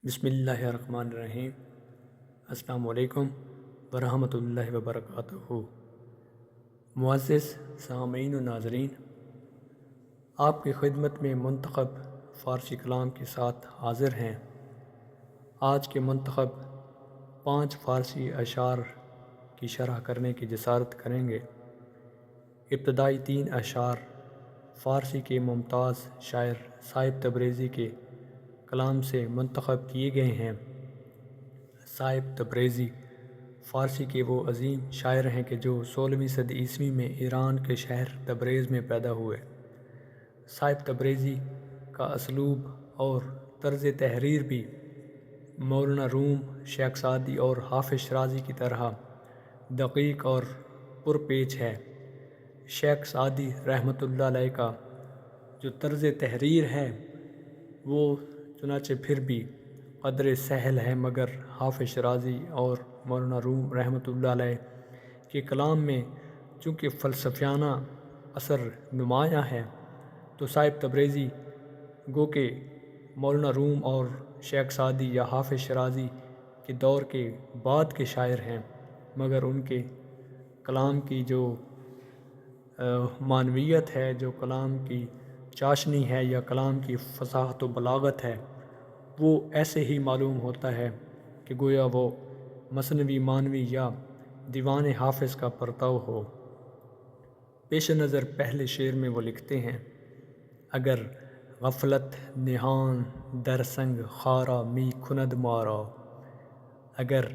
بسم اللہ الرحمن الرحیم۔ السلام علیکم ورحمۃ اللہ وبرکاتہ۔ معزز سامعین و ناظرین، آپ کی خدمت میں منتخب فارسی کلام کے ساتھ حاضر ہیں۔ آج کے منتخب 5 فارسی اشعار کی شرح کرنے کی جسارت کریں گے۔ ابتدائی 3 اشعار فارسی کے ممتاز شاعر صاحب تبریزی کے کلام سے منتخب کیے گئے ہیں۔ صاحب تبریزی فارسی کے وہ عظیم شاعر ہیں کہ جو 16ویں صدی عیسوی میں ایران کے شہر تبریز میں پیدا ہوئے۔ صاحب تبریزی کا اسلوب اور طرز تحریر بھی مولانا روم، شیخ سعدی اور حافظ شیرازی کی طرح دقیق اور پرپیچ ہے۔ شیخ سعدی رحمۃ اللہ علیہ کا جو طرز تحریر ہے وہ چنانچہ پھر بھی قدر سہل ہے، مگر حافظ شیرازی اور مولانا روم رحمۃ اللہ علیہ کے کلام میں چونکہ فلسفیانہ اثر نمایاں ہے، تو صاحب تبریزی گو کہ مولانا روم اور شیخ سعدی یا حافظ شیرازی کے دور کے بعد کے شاعر ہیں، مگر ان کے کلام کی جو معنویت ہے، جو کلام کی چاشنی ہے یا کلام کی فصاحت و بلاغت ہے، وہ ایسے ہی معلوم ہوتا ہے کہ گویا وہ مثنوی معنوی یا دیوان حافظ کا پرتو ہو۔ پیش نظر پہلے شعر میں وہ لکھتے ہیں: اگر غفلت نہان در سنگ خارا می کند مارا، اگر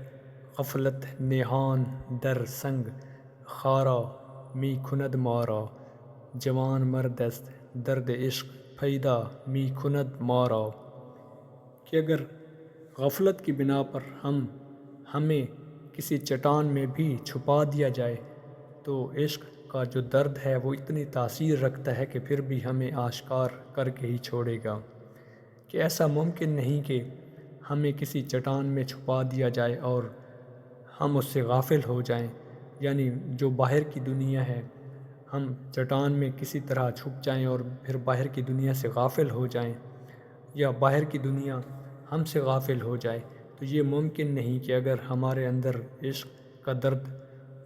غفلت نہان در سنگ خارا می کند مارا، جوان مرد است درد عشق پیدا می کند مارا۔ کہ اگر غفلت کی بنا پر ہمیں کسی چٹان میں بھی چھپا دیا جائے تو عشق کا جو درد ہے وہ اتنی تاثیر رکھتا ہے کہ پھر بھی ہمیں آشکار کر کے ہی چھوڑے گا۔ کہ ایسا ممکن نہیں کہ ہمیں کسی چٹان میں چھپا دیا جائے اور ہم اس سے غافل ہو جائیں، یعنی جو باہر کی دنیا ہے ہم چٹان میں کسی طرح چھپ جائیں اور پھر باہر کی دنیا سے غافل ہو جائیں، یا باہر کی دنیا ہم سے غافل ہو جائے، تو یہ ممکن نہیں کہ اگر ہمارے اندر عشق کا درد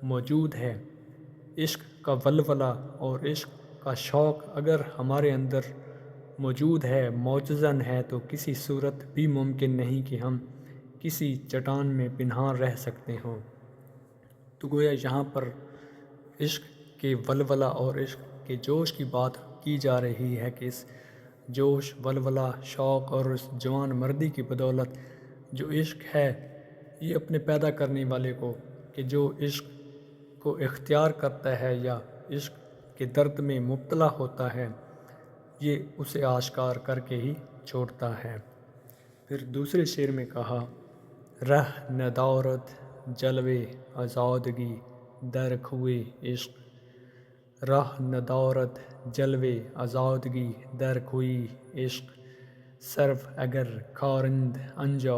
موجود ہے، عشق کا ولولہ اور عشق کا شوق اگر ہمارے اندر موجود ہے، معجزن ہے، تو کسی صورت بھی ممکن نہیں کہ ہم کسی چٹان میں پنہاں رہ سکتے ہوں۔ تو گویا یہاں پر عشق کے ولولہ اور عشق کے جوش کی بات کی جا رہی ہے کہ اس جوش، ولولہ، شوق اور اس جوان مردی کی بدولت جو عشق ہے، یہ اپنے پیدا کرنے والے کو، کہ جو عشق کو اختیار کرتا ہے یا عشق کے درد میں مبتلا ہوتا ہے، یہ اسے آشکار کر کے ہی چھوڑتا ہے۔ پھر دوسرے شعر میں کہا: رہ ندارد جلوے آزادگی در کوئے عشق، راہ ندارد جلوے آزادگی در کوئے عشق، سرو اگر کارند انجا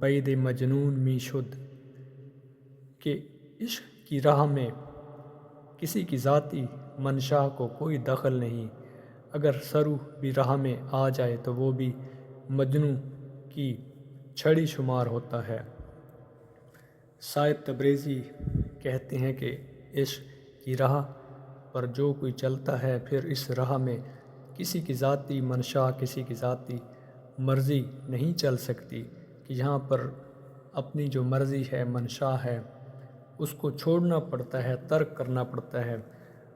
بید مجنون می شد۔ کہ عشق کی راہ میں کسی کی ذاتی منشا کو کوئی دخل نہیں، اگر سرو بھی راہ میں آ جائے تو وہ بھی مجنوں کی چھڑی شمار ہوتا ہے۔ صاحب تبریزی کہتے ہیں کہ عشق کی راہ پر جو کوئی چلتا ہے، پھر اس راہ میں کسی کی ذاتی منشا، کسی کی ذاتی مرضی نہیں چل سکتی، کہ یہاں پر اپنی جو مرضی ہے، منشا ہے، اس کو چھوڑنا پڑتا ہے، ترک کرنا پڑتا ہے۔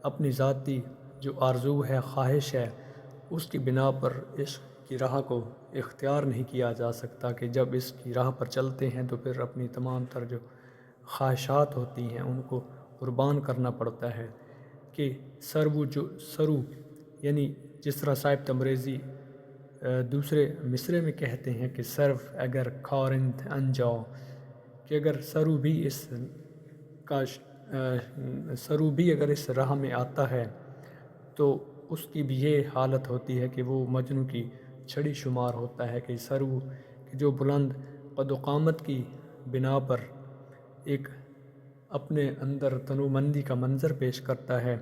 اپنی ذاتی جو آرزو ہے، خواہش ہے، اس کی بنا پر عشق کی راہ کو اختیار نہیں کیا جا سکتا، کہ جب اس کی راہ پر چلتے ہیں تو پھر اپنی تمام تر جو خواہشات ہوتی ہیں ان کو قربان کرنا پڑتا ہے۔ کہ سرو یعنی جس طرح صاحب تبریزی دوسرے مصرے میں کہتے ہیں کہ سرو اگر کارند انجاؤ، کہ اگر سرو بھی اگر اس راہ میں آتا ہے تو اس کی بھی یہ حالت ہوتی ہے کہ وہ مجنوں کی چھڑی شمار ہوتا ہے۔ کہ سرو جو بلند قد و قامت کی بنا پر ایک اپنے اندر تنومندی کا منظر پیش کرتا ہے،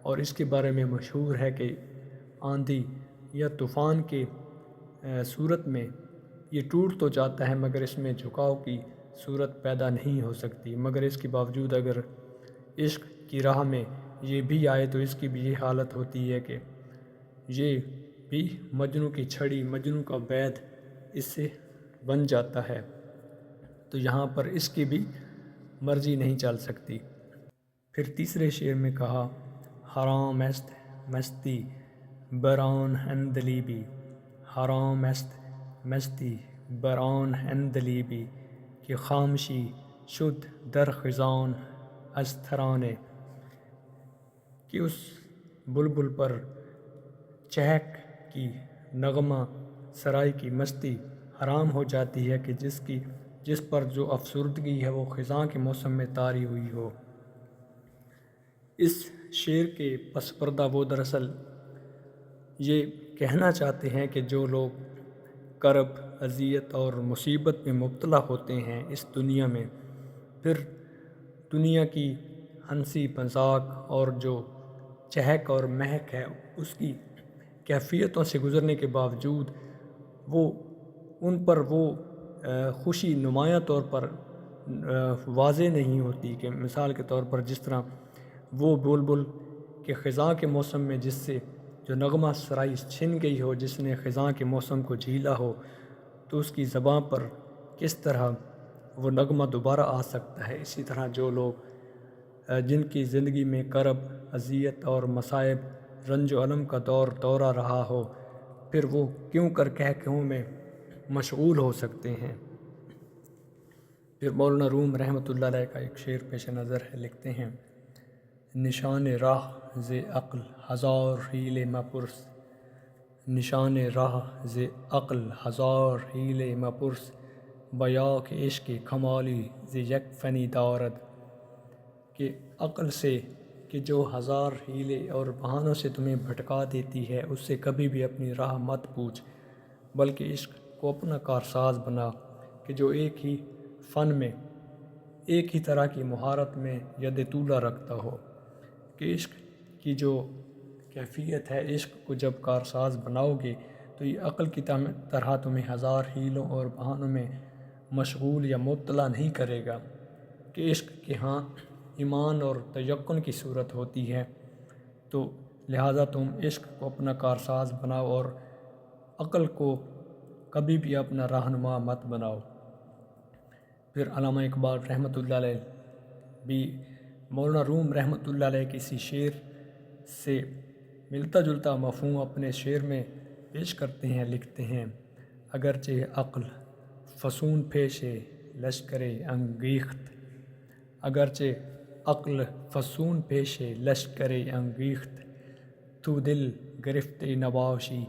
اور اس کے بارے میں مشہور ہے کہ آندھی یا طوفان کے صورت میں یہ ٹوٹ تو جاتا ہے مگر اس میں جھکاؤ کی صورت پیدا نہیں ہو سکتی، مگر اس کے باوجود اگر عشق کی راہ میں یہ بھی آئے تو اس کی بھی یہ حالت ہوتی ہے کہ یہ بھی مجنوں کی چھڑی، مجنوں کا بیت اس سے بن جاتا ہے، تو یہاں پر اس کی بھی مرضی نہیں چل سکتی۔ پھر تیسرے شعر میں کہا، حرام است مستی برآن عندلیبی، حرام است مستی برآن عندلیبی، کہ خامشی شد در خزان از ترانے، کہ اس بلبل پر چہک کی نغمہ سرائی کی مستی حرام ہو جاتی ہے کہ جس پر جو افسردگی ہے وہ خزاں کے موسم میں طاری ہوئی ہو۔ اس شعر کے پس پردہ وہ دراصل یہ کہنا چاہتے ہیں کہ جو لوگ کرب، اذیت اور مصیبت میں مبتلا ہوتے ہیں اس دنیا میں، پھر دنیا کی ہنسی مذاق اور جو چہک اور مہک ہے اس کی کیفیتوں سے گزرنے کے باوجود وہ ان پر وہ خوشی نمایاں طور پر واضح نہیں ہوتی، کہ مثال کے طور پر جس طرح وہ بلبل کے خزاں کے موسم میں جس سے جو نغمہ سرائی چھن گئی ہو، جس نے خزاں کے موسم کو جھیلا ہو، تو اس کی زباں پر کس طرح وہ نغمہ دوبارہ آ سکتا ہے۔ اسی طرح جو لوگ جن کی زندگی میں کرب، اذیت اور مصائب، رنج و الم کا دورہ رہا ہو، پھر وہ کیوں کر کہوں میں مشغول ہو سکتے ہیں۔ پھر مولانا روم رحمۃ اللہ علیہ کا ایک شعر پیش نظر ہے، لکھتے ہیں، نشان راہ ز عقل ہزار حیلے مپرس، نشان راہ ز عقل ہزار حیلے مپرس، بیاک عشق کمالی ز یک فنی دارد، کہ عقل سے کہ جو ہزار حیلے اور بہانوں سے تمہیں بھٹکا دیتی ہے اس سے کبھی بھی اپنی راہ مت پوچھ، بلکہ عشق کو اپنا کارساز بنا، کہ جو ایک ہی فن میں، ایک ہی طرح کی مہارت میں ید طولہ رکھتا ہو، کہ عشق کی جو کیفیت ہے، عشق کو جب کارساز بناؤ گے تو یہ عقل کی طرح تمہیں ہزار حیلوں اور بہانوں میں مشغول یا مبتلا نہیں کرے گا، کہ عشق کے ہاں ایمان اور تیقن کی صورت ہوتی ہے، تو لہٰذا تم عشق کو اپنا کارساز بناؤ اور عقل کو کبھی بھی اپنا رہنما مت بناؤ۔ پھر علامہ اقبال رحمۃ اللہ علیہ بھی مولانا روم رحمۃ اللہ علیہ کسی شعر سے ملتا جلتا مفہوم اپنے شعر میں پیش کرتے ہیں، لکھتے ہیں، اگرچہ عقل فسون پیش لشکر انگیخت، اگرچہ عقل فسون پیش لشکر انگیخت، تو دل گرفت نباشی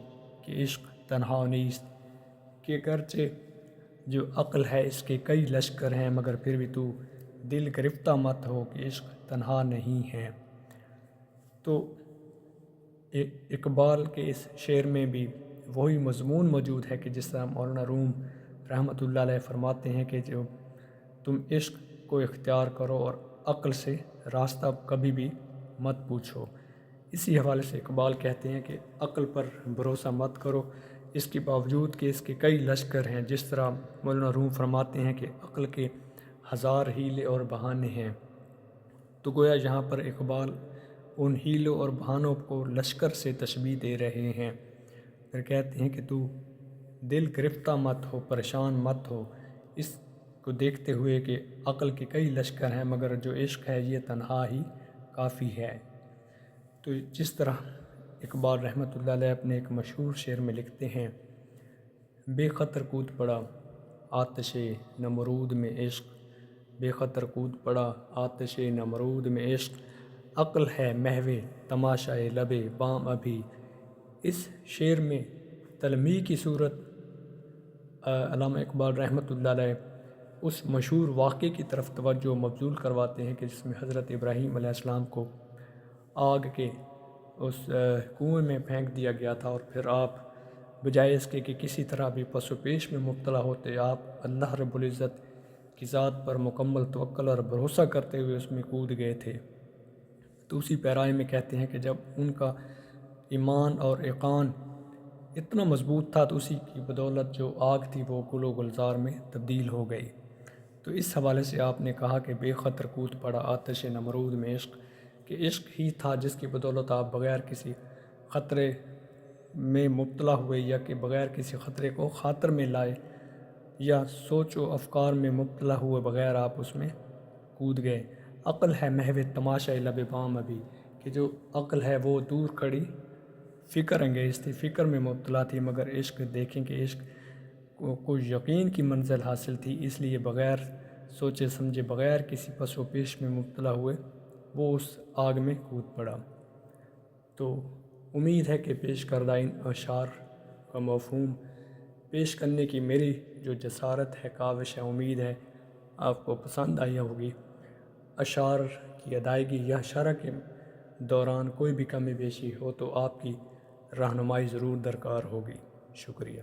کہ عشق تنہا نیست، کہ اگرچہ جو عقل ہے اس کے کئی لشکر ہیں مگر پھر بھی تو دل گرفتہ مت ہو کہ عشق تنہا نہیں ہے۔ تو اقبال کے اس شعر میں بھی وہی مضمون موجود ہے کہ جس طرح مولانا روم رحمۃ اللہ علیہ فرماتے ہیں کہ جو تم عشق کو اختیار کرو اور عقل سے راستہ کبھی بھی مت پوچھو۔ اسی حوالے سے اقبال کہتے ہیں کہ عقل پر بھروسہ مت کرو، اس کے باوجود کہ اس کے کئی لشکر ہیں، جس طرح مولانا روم فرماتے ہیں کہ عقل کے ہزار حیلے اور بہانے ہیں، تو گویا یہاں پر اقبال ان حیلوں اور بہانوں کو لشکر سے تشبیہ دے رہے ہیں۔ پھر کہتے ہیں کہ تو دل گرفتہ مت ہو، پریشان مت ہو، اس کو دیکھتے ہوئے کہ عقل کے کئی لشکر ہیں مگر جو عشق ہے یہ تنہا ہی کافی ہے۔ تو جس طرح اقبال رحمۃ اللہ علیہ اپنے ایک مشہور شعر میں لکھتے ہیں، بے خطر کود پڑا آتش نمرود میں عشق، بے خطر کود پڑا آتش نمرود میں عشق، عقل ہے محو تماشائے لب بام ابھی۔ اس شعر میں تلمیح کی صورت علامہ اقبال رحمۃ اللہ علیہ اس مشہور واقعے کی طرف توجہ مبذول کرواتے ہیں کہ جس میں حضرت ابراہیم علیہ السلام کو آگ کے اس کنویں میں پھینک دیا گیا تھا، اور پھر آپ بجائے اس کے کہ کسی طرح بھی پس و پیش میں مبتلا ہوتے، آپ اللہ رب العزت کی ذات پر مکمل توکل اور بھروسہ کرتے ہوئے اس میں کود گئے تھے۔ تو اسی پیرائے میں کہتے ہیں کہ جب ان کا ایمان اور یقین اتنا مضبوط تھا تو اسی کی بدولت جو آگ تھی وہ گل و گلزار میں تبدیل ہو گئی۔ تو اس حوالے سے آپ نے کہا کہ بے خطر کود پڑا آتش نمرود میں عشق، کہ عشق ہی تھا جس کی بدولت آپ بغیر کسی خطرے میں مبتلا ہوئے، یا کہ بغیر کسی خطرے کو خاطر میں لائے یا سوچ و افکار میں مبتلا ہوئے بغیر آپ اس میں کود گئے۔ عقل ہے محو تماشا لب بام ابھی، کہ جو عقل ہے وہ دور کھڑی فکر انگیز تھی، فکر میں مبتلا تھی، مگر عشق دیکھیں کہ عشق کو یقین کی منزل حاصل تھی، اس لیے بغیر سوچے سمجھے، بغیر کسی پس و پیش میں مبتلا ہوئے وہ اس آگ میں کود پڑا۔ تو امید ہے کہ پیش کردہ ان اشعار کا مفہوم پیش کرنے کی میری جو جسارت ہے، کاوش ہے، امید ہے آپ کو پسند آئی ہوگی۔ اشعار کی ادائیگی یا شرح کے دوران کوئی بھی کمی بیشی ہو تو آپ کی رہنمائی ضرور درکار ہوگی۔ شکریہ۔